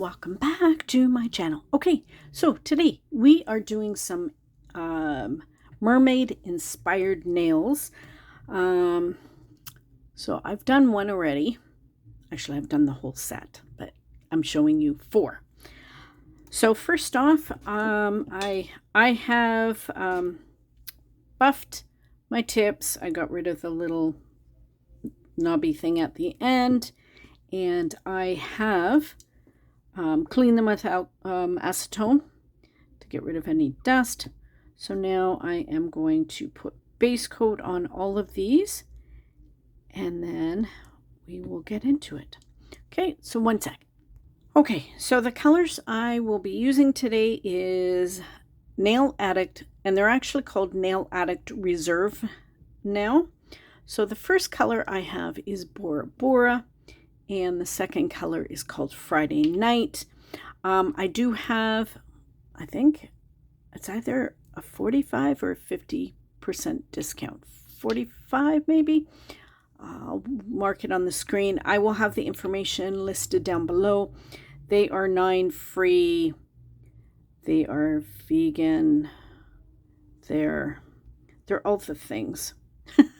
welcome back to my channel. Okay, so today we are doing some mermaid inspired nails. So I've done one already. Actually, I've done the whole set, but I'm showing you 4. So first off, I have buffed my tips. I got rid of the little knobby thing at the end, and I have cleaned them without acetone to get rid of any dust. So now I am going to put base coat on all of these, and then we will get into it. Okay, so one sec. Okay, so the colors I will be using today is Nail Addict, and they're actually called Nail Addict Reserve now. So the first color I have is Bora Bora, and the second color is called Friday Night. I do have, I think it's either a 45 or 50% discount. 45 maybe. I'll mark it on the screen. I will have the information listed down below. They are 9 free. They are vegan. They're all the things.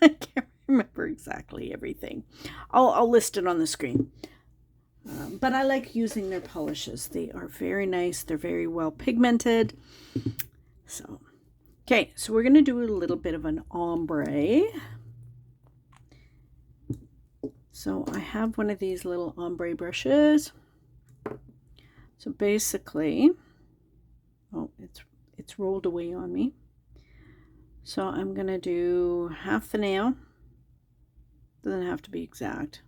I can't remember exactly everything. I'll list it on the screen. But I like using their polishes. They are very nice. They're very well pigmented. So, okay, so we're going to do a little bit of an ombre. So I have one of these little ombre brushes. So basically, oh, it's rolled away on me. So I'm going to do half the nail. Doesn't have to be exact.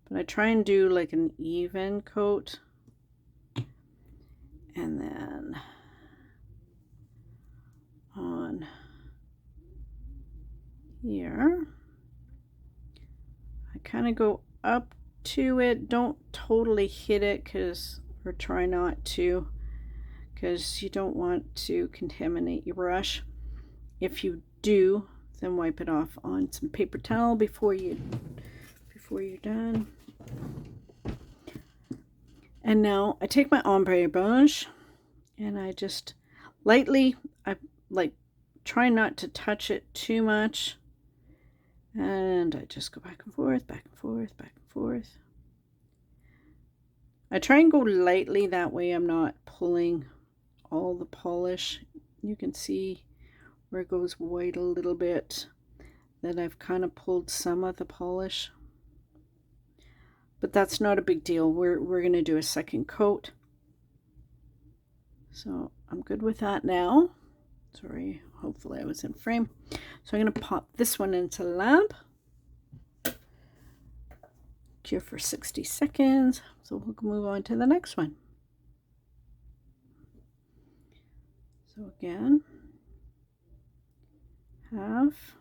But I try and do like an even coat. And then on here, I kind of go up to it. Don't totally hit it, or try not to, because you don't want to contaminate your brush. If you do, then wipe it off on some paper towel before you're done. And now I take my ombre brush and I just lightly, I like try not to touch it too much, and I just go back and forth, back and forth, back and forth. I try and go lightly, that way I'm not pulling all the polish. You can see where it goes white a little bit, that I've kind of pulled some of the polish. But that's not a big deal. We're going to do a second coat. So I'm good with that now. Sorry, hopefully I was in frame. So I'm going to pop this one into the lamp. Cure for 60 seconds. So we'll move on to the next one. So again, half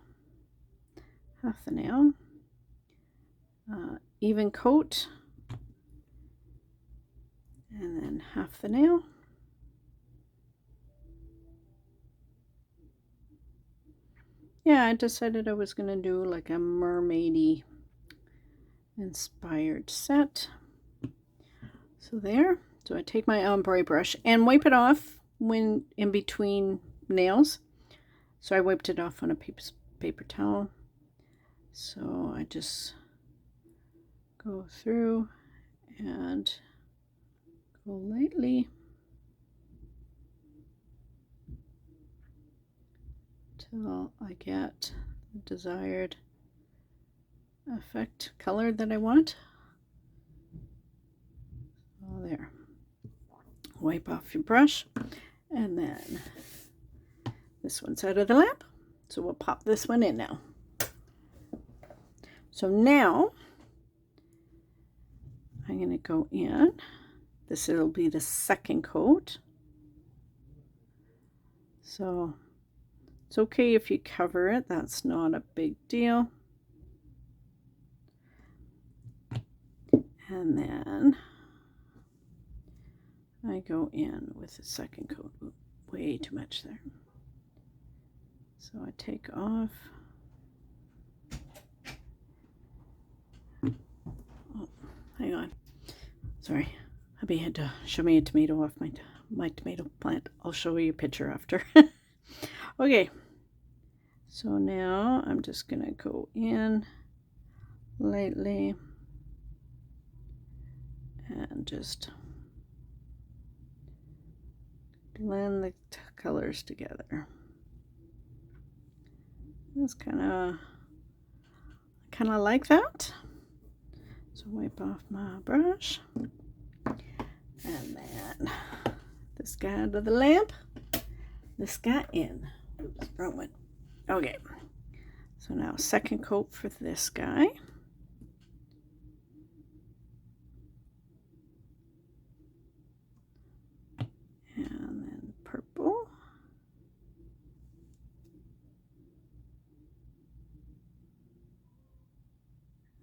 the nail. Even coat, and then half the nail. Yeah, I decided I was going to do like a mermaidy inspired set. So there. So I take my ombre brush and wipe it off when in between nails. So I wiped it off on a paper towel. So I just go through and go lightly till I get the desired effect color that I want. So there. Wipe off your brush, and then this one's out of the lamp. So we'll pop this one in now. So now I'm going to go in. This will be the second coat. So it's okay if you cover it. That's not a big deal. And then I go in with the second coat. Ooh, way too much there. So I take off. Oh, hang on. Sorry. I Hubby had to show me a tomato off my tomato plant. I'll show you a picture after. Okay, so now I'm just gonna go in lightly and just blend the colors together. It's kind of like that. So wipe off my brush, and then this guy out of the lamp, this guy in. Oops, wrong one. Okay, so now second coat for this guy. And then purple.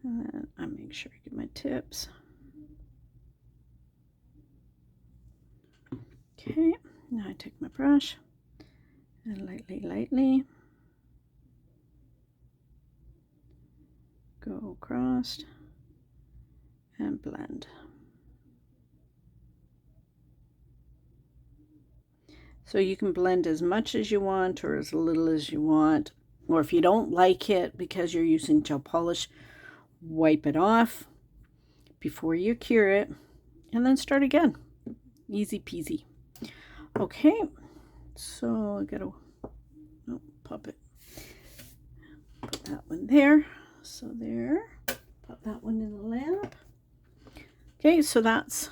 And then I make sure I get my tips. Okay, now I take my brush and lightly go across and blend. So you can blend as much as you want or as little as you want, or if you don't like it because you're using gel polish, wipe it off before you cure it and then start again. Easy peasy. Okay, so I gotta pop it, put that one there. So there, pop that one in the lamp. Okay, so that's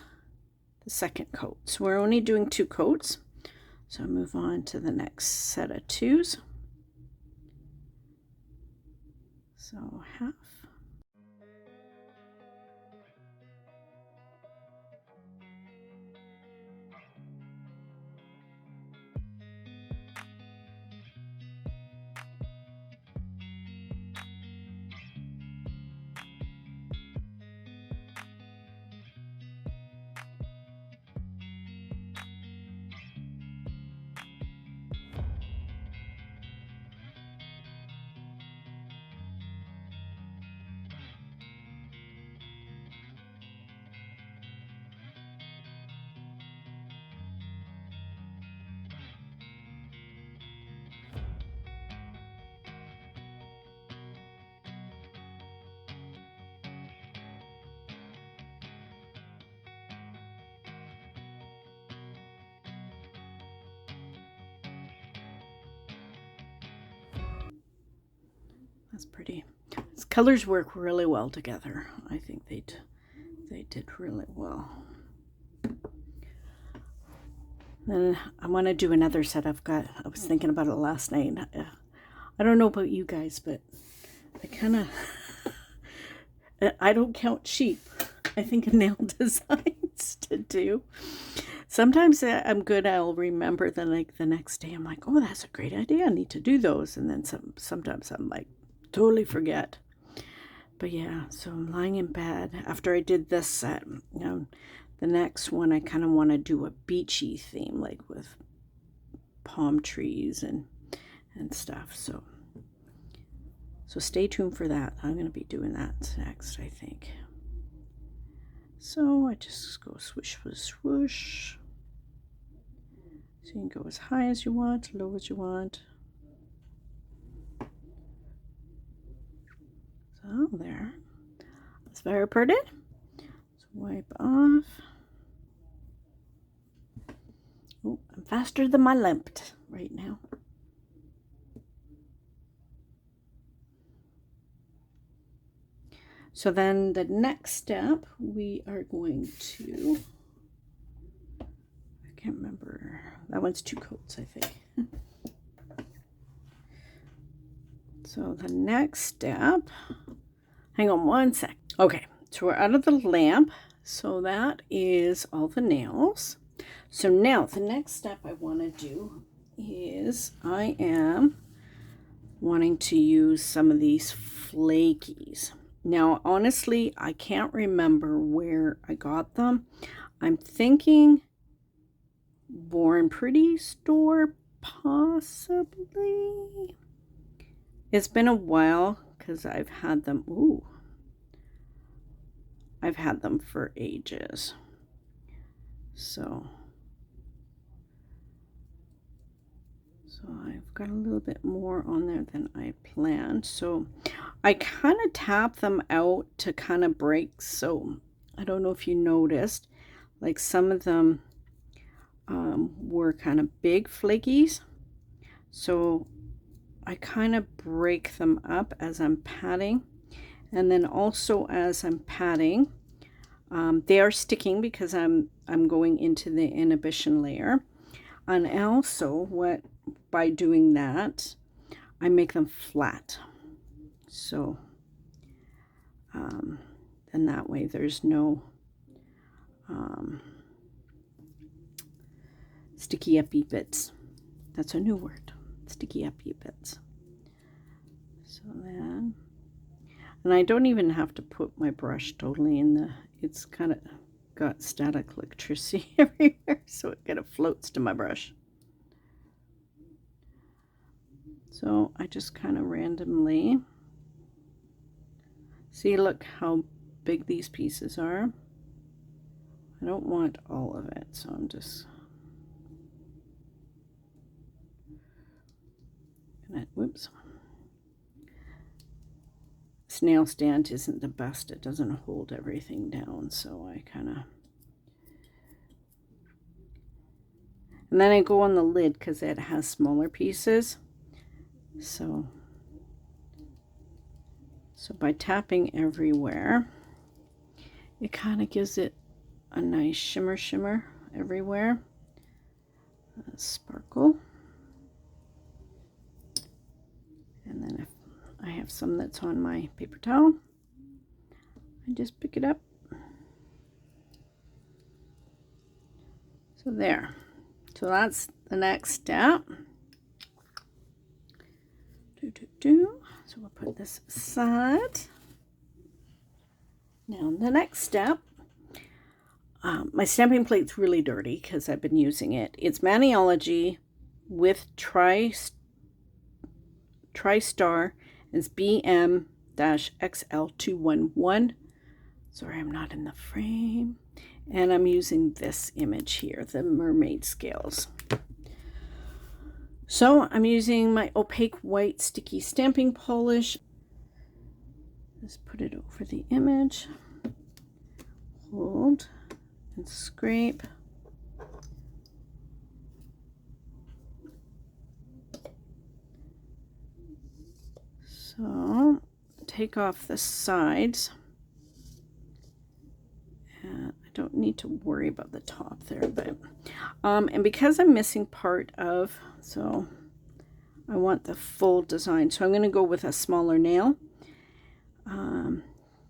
the second coat. So we're only doing 2 coats. So I move on to the next set of 2s. So half. That's pretty. These colors work really well together. I think they did really well. Then I want to do another set. I was thinking about it last night. I don't know about you guys, but I don't count sheep. I think of nail designs to do. Sometimes I'm good. I'll remember the next day. I'm like, oh, that's a great idea. I need to do those. And then sometimes I'm like, totally forget. But yeah, so I'm lying in bed after I did this set. The next one I kind of want to do a beachy theme, like with palm trees and stuff. So stay tuned for that. I'm going to be doing that next, I think. So I just go swish, swish, swoosh. So you can go as high as you want, low as you want. So there. That's very pretty. So wipe off. Oh, I'm faster than my lamp right now. So then the next step, we are going to, I can't remember, that one's 2 coats, I think. So the next step, hang on one sec. Okay, so we're out of the lamp. So that is all the nails. So now the next step I want to do is I am wanting to use some of these flakies. Now, honestly, I can't remember where I got them. I'm thinking Born Pretty store, possibly. It's been a while because I've had them. Ooh. I've had them for ages. So I've got a little bit more on there than I planned. So I kind of tap them out to kind of break. So I don't know if you noticed, like some of them were kind of big flakies. So I kind of break them up as I'm patting. And then also as I'm patting, they are sticking because I'm going into the inhibition layer. And also by doing that, I make them flat. So and that way there's no sticky uppy bits. That's a new word, sticky uppy bits. So then, and I don't even have to put my brush totally in the, it's kind of got static electricity everywhere, so it kind of floats to my brush. So I just kind of randomly, see, look how big these pieces are. I don't want all of it, so I'm just gonna, whoops. This nail stand isn't the best. It doesn't hold everything down, so I kind of, and then I go on the lid because it has smaller pieces. So by tapping everywhere, it kind of gives it a nice shimmer everywhere. Sparkle. And then if I have some that's on my paper towel, I just pick it up. So there. So that's the next step. So we'll put this aside. Now the next step, my stamping plate's really dirty because I've been using it. It's Maniology with TriStar. It's BM-XL211. Sorry, I'm not in the frame. And I'm using this image here, the mermaid scales. So I'm using my opaque white sticky stamping polish. Just put it over the image. Hold and scrape. So take off the sides. And I don't need to worry about the top there, but and because I'm missing part of, so I want the full design, so I'm going to go with a smaller nail,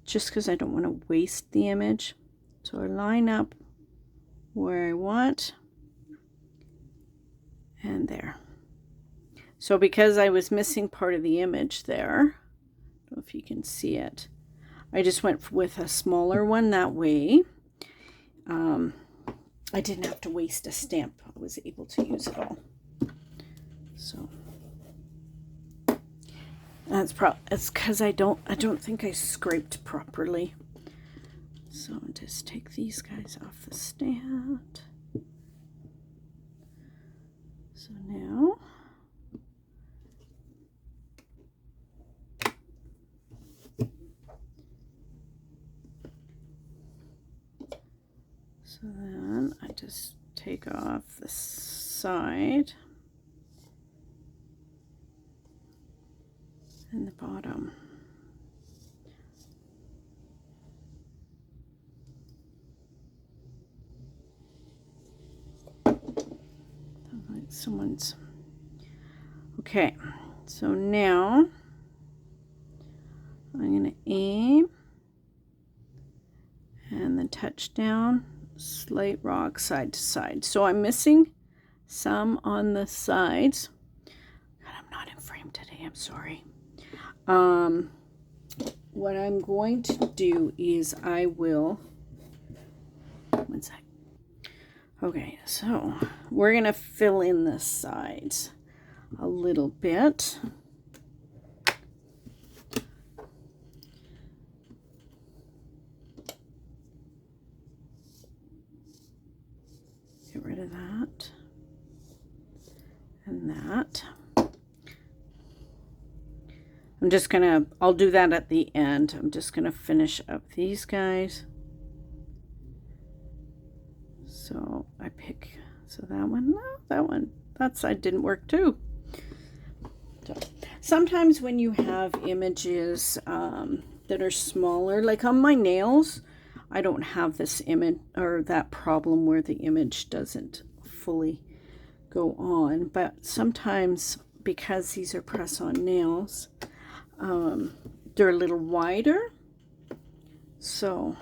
just because I don't want to waste the image. So I line up where I want, and there. So because I was missing part of the image there, I don't know if you can see it, I just went with a smaller one. That way I didn't have to waste a stamp. I was able to use it all. So that's it's because I don't think I scraped properly. So I'll just take these guys off the stand. So now then I just take off the side and the bottom. Like someone's okay. So now I'm going to aim and then touch down, slight rock side to side. So I'm missing some on the sides. God, I'm not in frame today. I'm sorry. What I'm going to do is I will, one sec. Okay, so we're going to fill in the sides a little bit. I'll do that at the end. I'm just gonna finish up these guys. So I pick, so that one, no, that side didn't work too. So sometimes when you have images that are smaller, like on my nails, I don't have this image or that problem where the image doesn't fully go on, but sometimes because these are press-on nails, they're a little wider, so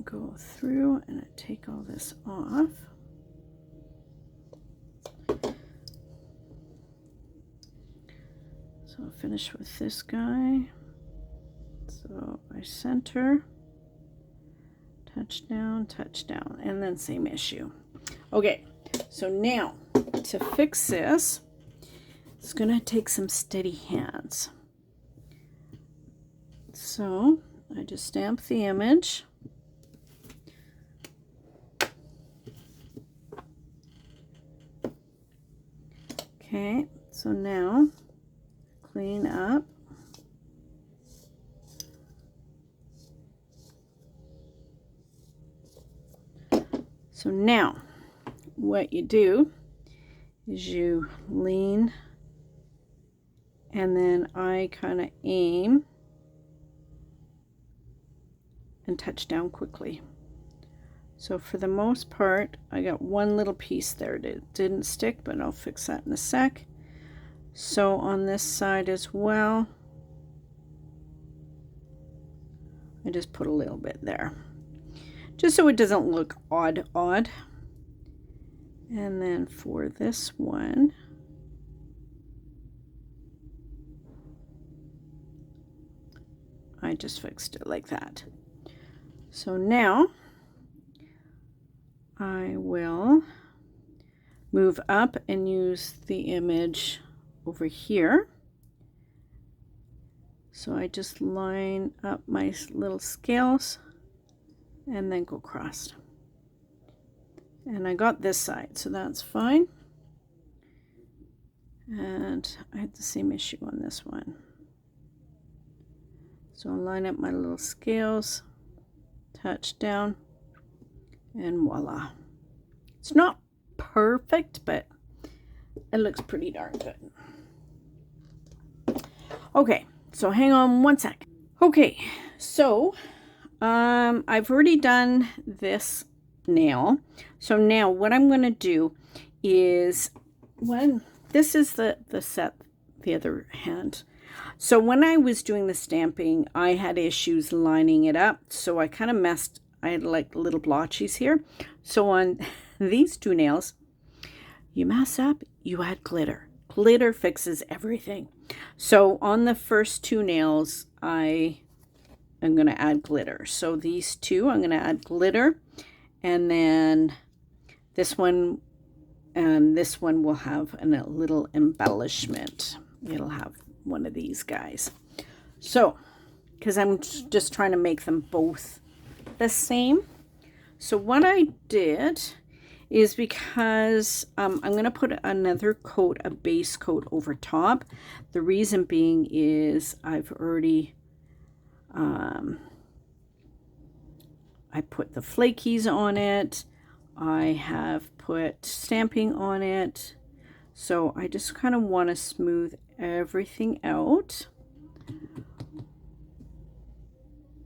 go through and I take all this off. So I'll finish with this guy. So I center, touch down, and then same issue. Okay, so now to fix this, it's gonna take some steady hands. So I just stamp the image. Okay, so now clean up. So now what you do is you lean and then I kind of aim and touch down quickly. So for the most part, I got one little piece there that didn't stick, but I'll fix that in a sec. So on this side as well, I just put a little bit there, just so it doesn't look odd. And then for this one, I just fixed it like that. So now I will move up and use the image over here. So I just line up my little scales and then go across. And I got this side, so that's fine. And I had the same issue on this one. So I'll line up my little scales, touch down, and voila. It's not perfect, but it looks pretty darn good. Okay, so hang on one sec. Okay, so I've already done this nail. So now what I'm going to do is, this is the set, the other hand. So when I was doing the stamping, I had issues lining it up. So I kind of messed, I had like little blotches here. So on these two nails, you mess up, you add glitter. Glitter fixes everything. So on the first two nails, I am going to add glitter. So these two, I'm going to add glitter. And then this one and this one will have a little embellishment. It'll have one of these guys. So, because I'm just trying to make them both the same. So what I did is, because I'm going to put another coat, a base coat over top. The reason being is I've already, I put the flakies on it. I have put stamping on it. So I just kind of want to smooth everything out.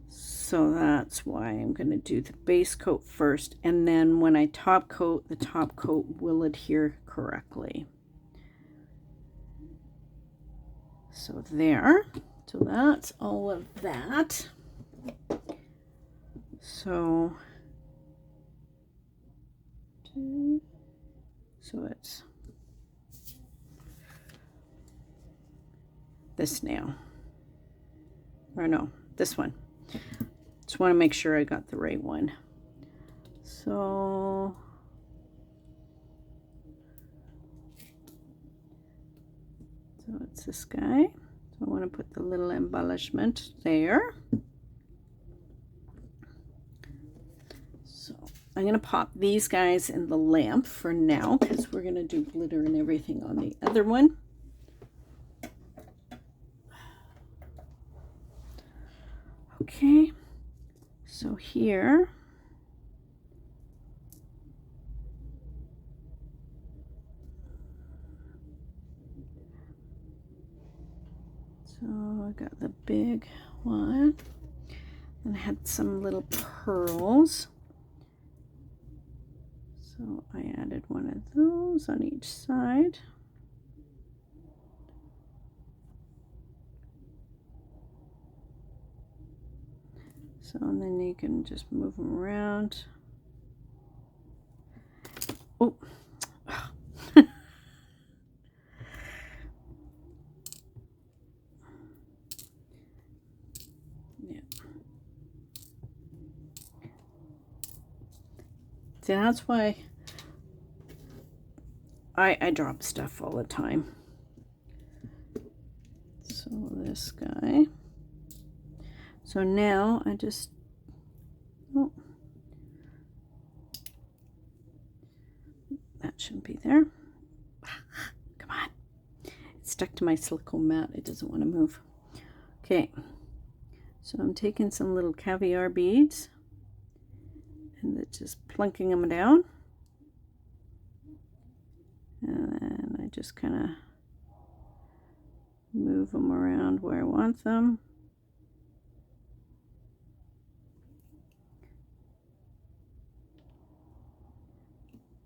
So that's why I'm going to do the base coat first. And then when I top coat, the top coat will adhere correctly. So there. So that's all of that. So it's this nail, or no, this one. Just want to make sure I got the right one. So it's this guy. So I want to put the little embellishment there. So I'm going to pop these guys in the lamp for now because we're going to do glitter and everything on the other one. Okay, so here, so I got the big one, and I had some little pearls. So I added one of those on each side. So and then you can just move them around. Oh. Yeah. See, that's why I drop stuff all the time. So this guy. So now I just, oh, that shouldn't be there. Come on. It's stuck to my silicone mat. It doesn't want to move. Okay. So I'm taking some little caviar beads and just plunking them down. And then I just kind of move them around where I want them.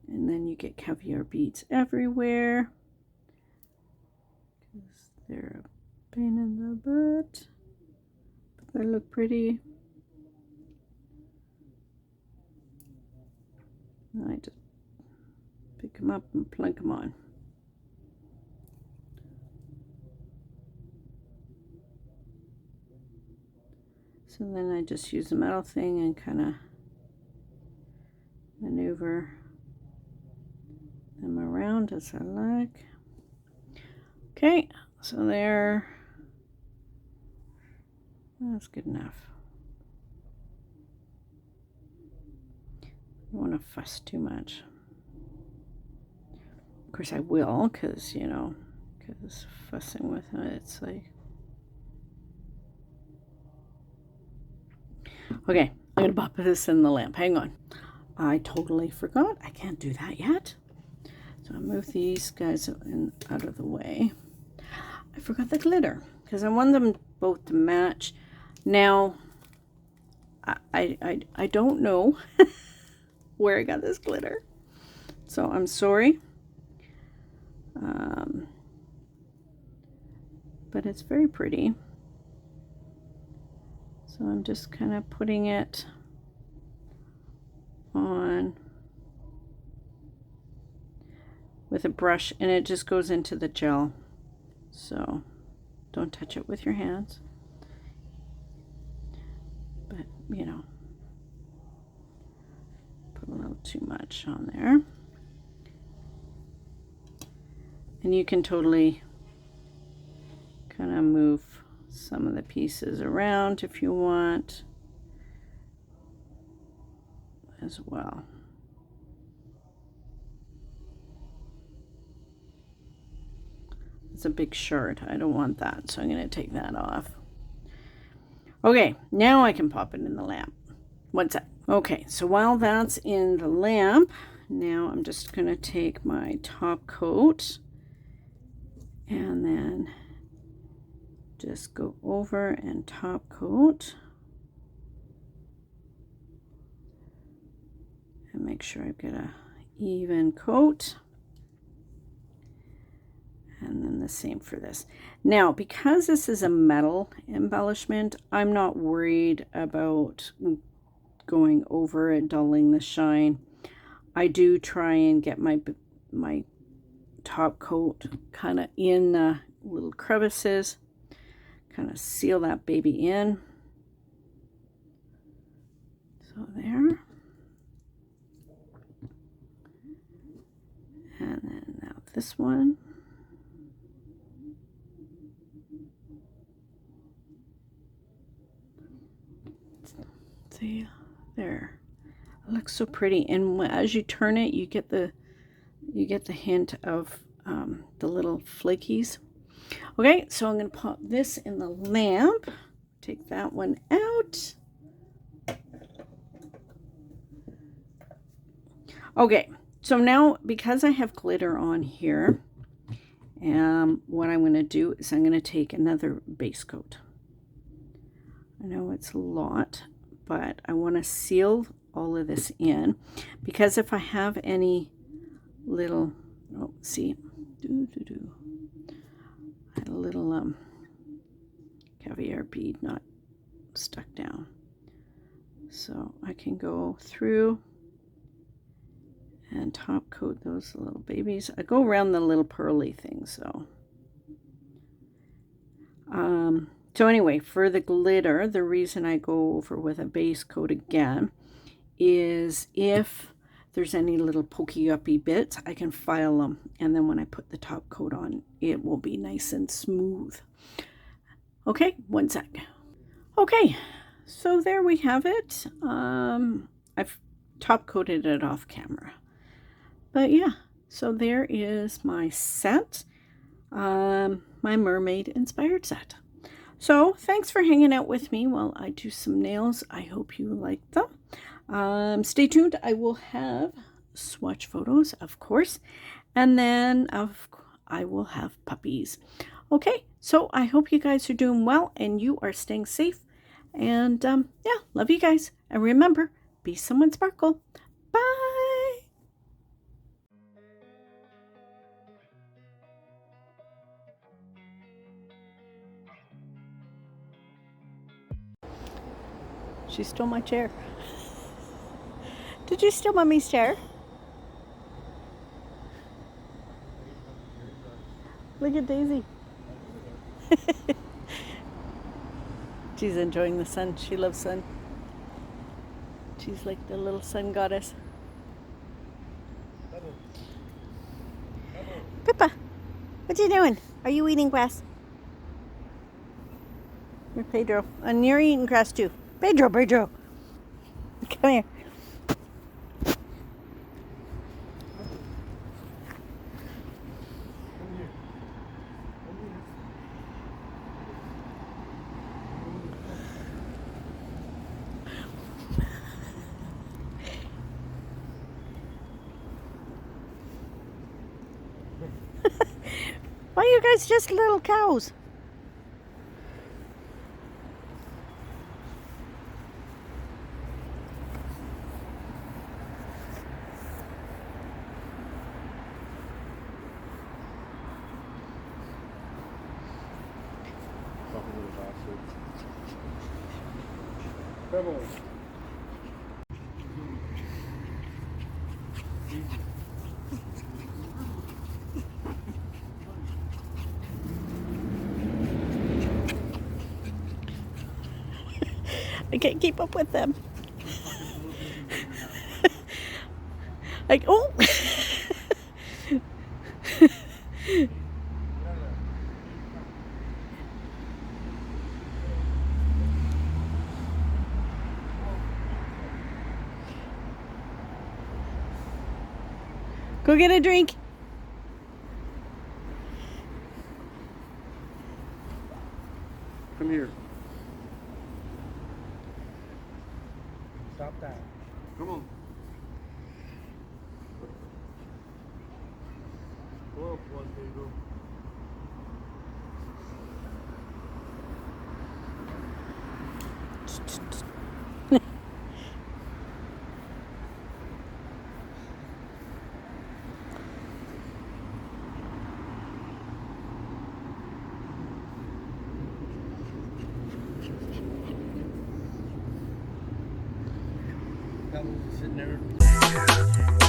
And then you get caviar beads everywhere because they're a pain in the butt, but they look pretty. And I just pick them up and plunk them on. So then I just use the metal thing and kind of maneuver them around as I like. Okay, so there. That's good enough. I don't want to fuss too much. Of course I will, because, you know, because fussing with it, it's like... Okay, I'm going to pop this in the lamp. Hang on. I totally forgot. I can't do that yet. So I move these guys out of the way. I forgot the glitter because I want them both to match. Now, I don't know where I got this glitter, so I'm sorry. But it's very pretty. So I'm just kind of putting it on with a brush, and it just goes into the gel. So don't touch it with your hands. But, you know, put a little too much on there. And you can totally kind of move some of the pieces around if you want as well. It's a big shirt. I don't want that, so I'm going to take that off. Okay, now I can pop it in the lamp. What's that? Okay, so while that's in the lamp, now I'm just going to take my top coat and then just go over and top coat and make sure I get a even coat. And then the same for this. Now, because this is a metal embellishment, I'm not worried about going over and dulling the shine. I do try and get my top coat kind of in the little crevices, kind of seal that baby in. So there. And then now this one. See, there. It looks looks so pretty. And as you turn it, you get the hint of the little flakies. Okay, so I'm going to pop this in the lamp. Take that one out. Okay, so now because I have glitter on here, what I'm going to do is I'm going to take another base coat. I know it's a lot, but I want to seal all of this in, because if I have any little, oh, see, I had a little caviar bead not stuck down, so I can go through and top coat those little babies. I go around the little pearly things, so anyway, for the glitter, the reason I go over with a base coat again is if there's any little pokey uppy bits, I can file them, and then when I put the top coat on, it will be nice and smooth. Okay, one sec. Okay, so there we have it. I've top coated it off camera. But yeah, so there is my set, my mermaid inspired set. So thanks for hanging out with me while I do some nails. I hope you like them. Stay tuned. I will have swatch photos, of course, and then I will have puppies. Okay, so I hope you guys are doing well and you are staying safe. And yeah, love you guys. And remember, be someone sparkle. Bye. She stole my chair. Did you steal Mommy's chair? Look at Daisy. She's enjoying the sun. She loves sun. She's like the little sun goddess. Pippa, what you doing? Are you eating grass? You're Pedro. And you're eating grass too. Pedro. Come here. Why are you guys just little cows? Pebbles. I can't keep up with them. Like, oh! Go get a drink. Come here. Stop that. Come on. Go up one, Pedro. Sitting there.